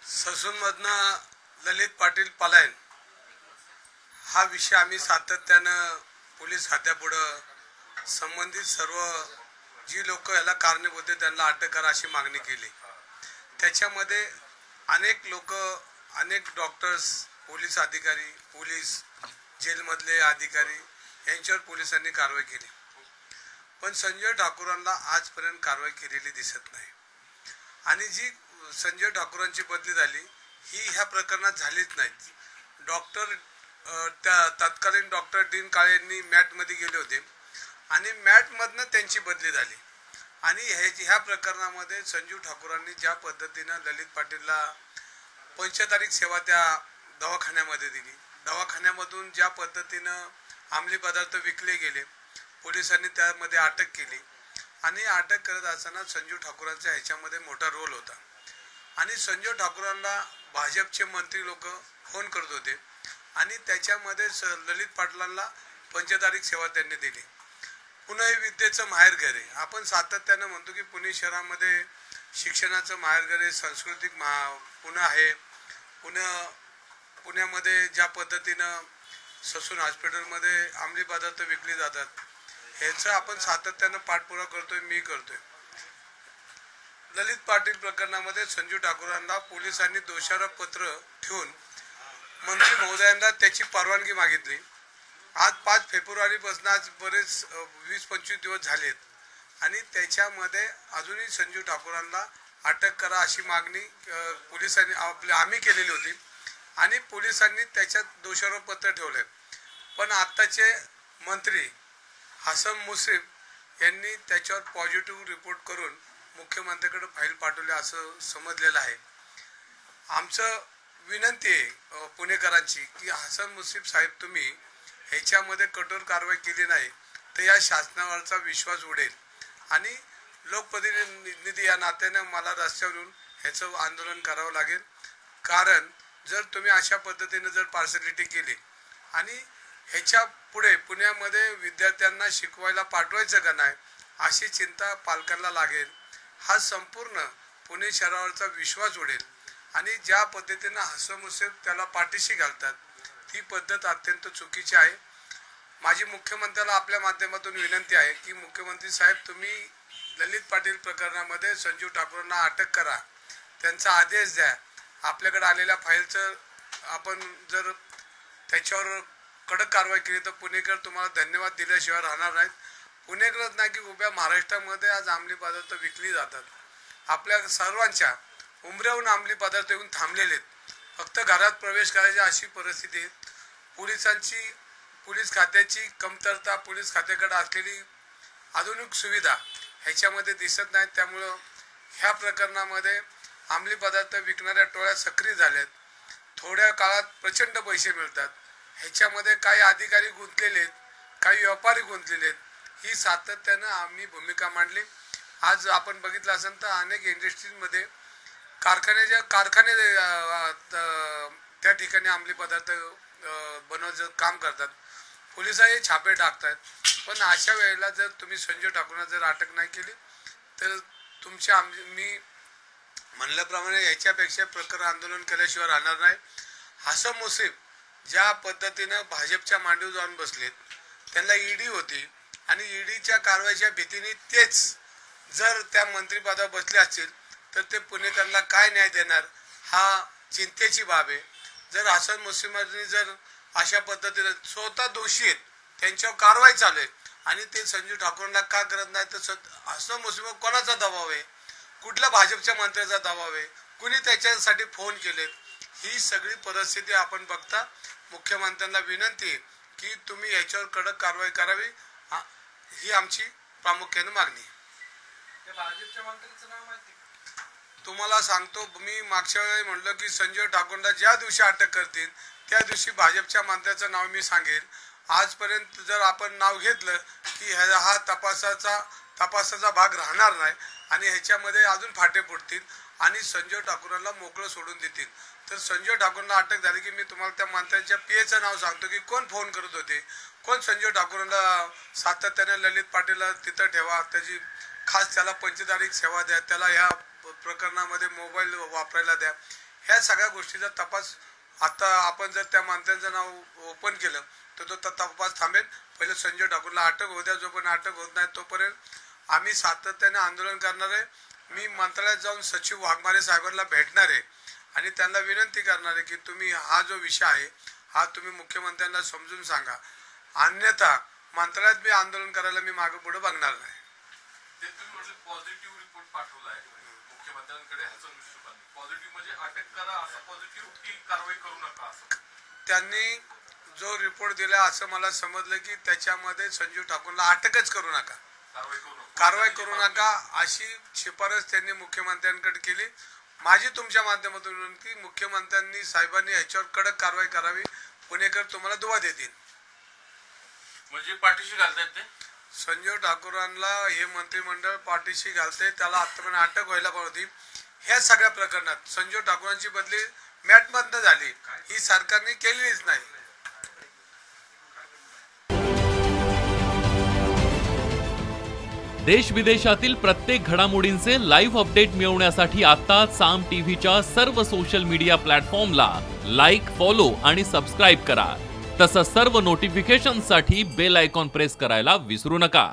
ससूनमधनं ललित पाटील पलायन हा विषय आम्ही सातत्यानं पोलीस खात्यापुढे संबंधित सर्व जी लोक याला कारणीभूत आहेत त्यांना अटक करा अशी मागणी केली। त्याच्यामध्ये अनेक लोक, अनेक डॉक्टर्स, पोलीस अधिकारी, पोलीस जेलमधले अधिकारी यांच्यावर पोलिसांनी कारवाई केली, पण संजय ठाकूरांना आजपर्यंत कारवाई केलेली दिसत नाही। आणि जी संजय ठाकूरांची बदली झाली ही ह्या प्रकरणात झालीच नाही। डॉक्टर त्या तत्कालीन डॉक्टर डीन काळे यांनी मॅटमध्ये गेले होते आणि मॅटमधनं त्यांची बदली झाली। आणि ह्या प्रकरणामध्ये संजू ठाकूरांनी ज्या पद्धतीनं ललित पाटीलला पंचतारीख सेवा त्या दवाखान्यामध्ये दिली, दवाखान्यामधून ज्या पद्धतीनं अंमली पदार्थ विकले गेले, पोलिसांनी त्यामध्ये अटक केली आणि अटक करत असताना संजू ठाकूरांचा ह्याच्यामध्ये मोठा रोल होता। आणि संजय ठाकूरांना भाजपचे मंत्री लोक फोन करत होते आणि त्याच्यामध्ये ललित पाटलांना पंचतारीख सेवा त्यांनी दिली। पुणे विद्येचं माहेरघर आहे, आपण सातत्यानं म्हणतो की पुणे शहरामध्ये शिक्षणाचं माहेरघर आहे, सांस्कृतिक पुणे आहे। पुण्यामध्ये ज्या पद्धतीनं ससून हॉस्पिटलमध्ये अंमली पदार्थ विकले जातात ह्याचं आपण सातत्यानं पाठपुरावा करतोय, मी करतोय। ललित पाटील प्रकरणामध्ये संजू ठाकूरांना पोलिसांनी दोषारोप पत्र ठेवून मंत्री महोदयांना त्याची परवानगी मागितली। आज 5 फेब्रुवारीपासून आज बरेच 20-25 दिवस झालेत आणि त्याच्यामध्ये अजूनही संजू ठाकूरांना अटक करा अशी मागणी पोलिसांनी आम्ही केलेली होती आणि पोलिसांनी त्याच्यात दोषारोप पत्र ठेवले। पण आताचे मंत्री हसन मुश्रीफ यांनी त्याच्यावर पॉझिटिव्ह रिपोर्ट करून मुख्यमंत्र्यांकडे फाईल पाठवली असं समजलेलं आहे। आमचं विनंती आहे पुणेकरांची की हसन मुश्रीफ साहेब तुम्ही ह्याच्यामध्ये कठोर कारवाई केली नाही तर या शासनावरचा विश्वास उडेल आणि लोकप्रतिनिधी या नात्याने मला रस्त्यावरून ह्याचं आंदोलन करावं लागेल। कारण जर तुम्ही अशा पद्धतीने जर पार्सलिटी केली आणि ह्याच्या पुढे पुण्यामध्ये विद्यार्थ्यांना शिकवायला पाठवायचं का नाही अशी चिंता पालकांना लागेल। हा संपूर्ण पुणे शहरावरचा विश्वास उडेल आणि ज्या पद्धतीने हसन मुश्रीफ त्याला पाठीशी घालतात ती पद्धत अत्यंत चुकीची आहे। माझी मुख्यमंत्र्याला आपल्या माध्यमातून विनंती आहे की मुख्यमंत्री साहेब तुम्ही ललित पाटील प्रकरणामध्ये संजू ठाकूरांना अटक करा, त्यांचा आदेश द्या। आपल्याकडे आलेल्या फाईलचं आपण जर त्याच्यावर कडक कारवाई केली तर पुणेकर तुम्हाला धन्यवाद दिल्याशिवाय राहणार नाहीत। पुणेकरच नाही की उभ्या महाराष्ट्रामध्ये आज अंमली पदार्थ विकली जातात। आपल्या सर्वांच्या उमऱ्याहून अंमली पदार्थ येऊन थांबलेले आहेत, फक्त घरात प्रवेश करायची अशी परिस्थिती आहे। पोलीस खात्याची कमतरता, पोलीस खात्याकडे असलेली आधुनिक सुविधा ह्याच्यामध्ये दिसत नाही। त्यामुळं ह्या प्रकरणामध्ये अंमली पदार्थ विकणाऱ्या टोळ्या सक्रिय झाल्यात, थोड्या काळात प्रचंड पैसे मिळतात। ह्याच्यामध्ये काही अधिकारी गुंतलेले आहेत, काही व्यापारी गुंतलेले आहेत। ही सातत्यानं आम्ही भूमिका मांडली। आज आपण बघितलं असेल तर अनेक इंडस्ट्रीजमध्ये कारखाने त्या ठिकाणी अंमली पदार्थ बनवायचं काम करतात, पोलिसही छापे टाकतात। पण अशा वेळेला जर तुम्ही संजय ठाकूरांना जर अटक नाही केली तर मी म्हणल्याप्रमाणे याच्यापेक्षा प्रखर आंदोलन केल्याशिवाय राहणार नाही। हसन मुश्रीफ ज्या पद्धतीनं भाजपच्या मांडीवर जाऊन बसलेत, त्यांना ईडी होती आणि ईडीच्या कारवाईच्या भीतीने तेच जर त्या मंत्रिपदावर बसले असतील तर ते पुणेकरांना काय न्याय देणार हा चिंतेची बाब आहे। जर हसन मुश्रीफांनी जर अशा पद्धतीने स्वतः दोषी आहेत त्यांच्यावर कारवाई चालू आहे आणि ते संजू ठाकूरांना का करत नाही तर हसन मुश्रीफ कोणाचा दबाव आहे, कुठल्या भाजपच्या मंत्र्याचा दबाव आहे, कुणी त्याच्यासाठी फोन केलेत, ही सगळी परिस्थिती आपण बघता मुख्यमंत्र्यांना विनंती आहे की तुम्ही याच्यावर कडक कारवाई करावी, ही आमची प्रामुख्याने मागणी आहे। भाजपच्या मंत्र्यांचं नाव माहिती तुम्हाला सांगतो, मी मागच्या वेळी म्हणलं की संजय ठाकूरला ज्या दिवशी अटक करतील त्या दिवशी भाजपच्या मंत्र्याचं नाव मी सांगेन। आजपर्यंत जर आपण नाव घेतलं की हा तपासाचा भाग राहणार नाही आणि ह्याच्यामध्ये अजून फाटे फुटतील आणि संजय ठाकूरांना मोकळं सोडून देतील। तर संजय ठाकूरला अटक झाली की मी तुम्हाला त्या मंत्र्यांच्या पीएचं नाव सांगतो की कोण फोन करत होते, कोण संजय ठाकूरांना सातत्याने ललित पाटीलला तिथं ठेवा, त्याची खास त्याला पंचतारीख सेवा द्या, त्याला ह्या प्रकरणामध्ये मोबाईल वापरायला द्या. ह्या सगळ्या गोष्टीचा तपास आता आपण जर त्या मंत्र्यांचं नाव ओपन केलं तर तो तपास थांबेल. पहिले संजय ठाकूरला अटक होऊ द्या. जोपर्यंत अटक होत नाही तोपर्यंत आम्ही सातत्याने आंदोलन करणार आहे. मी मंत्रालयात जाऊन सचिव वाघमारे साहेबांना भेटणार आहे आणि त्यांना विनंती करणार आहे की तुम्ही हा जो विषय आहे हा तुम्ही मुख्यमंत्र्यांना समजून सांगा, अन्यथा मंत्रालयात मी आंदोलन करायला मी मागे पुढे बघणार नाही. ते तुम्ही म्हटलं पॉझिटिव्ह रिपोर्ट पाठवलाय मुख्यमंत्र्यांकडे, ह्याचं अनुषंगाने पॉझिटिव्ह म्हणजे अटक करा असं पॉझिटिव्ह की कारवाई करू नका असं? त्यांनी जो रिपोर्ट दिला असं मला समजलं की त्याच्यामध्ये संजीव ठाकूरला अटकच करू नका, कारवाई करू नका अशी शिफारस त्यांनी मुख्यमंत्र्यांकडे केली. माझी तुमच्या माध्यमातून विनंती, मुख्यमंत्र्यांनी साहेबांनी याच्यावर कडक कारवाई करावी. पुणेकर तुम्हाला दुवा देतील. म्हणजे पाठीशी घालतायत ते संजीव ठाकूरांना हे मंत्रिमंडळ पाठीशी घालते. त्याला आतापर्यंत अटक व्हायला पाहिजे होती. ह्या सगळ्या प्रकरणात संजीव ठाकूरांची बदली मॅटमधनं झाली, ही सरकारने केलेलीच नाही. देश विदेशातील प्रत्येक घडामोडींचे लाईव्ह अपडेट मिळवण्यासाठी आता साम टीव्हीच्या सर्व सोशल मीडिया प्लॅटफॉर्मला लाईक, फॉलो आणि सबस्क्राईब करा. तसंच सर्व नोटिफिकेशनसाठी बेल आयकॉन प्रेस करायला विसरू नका.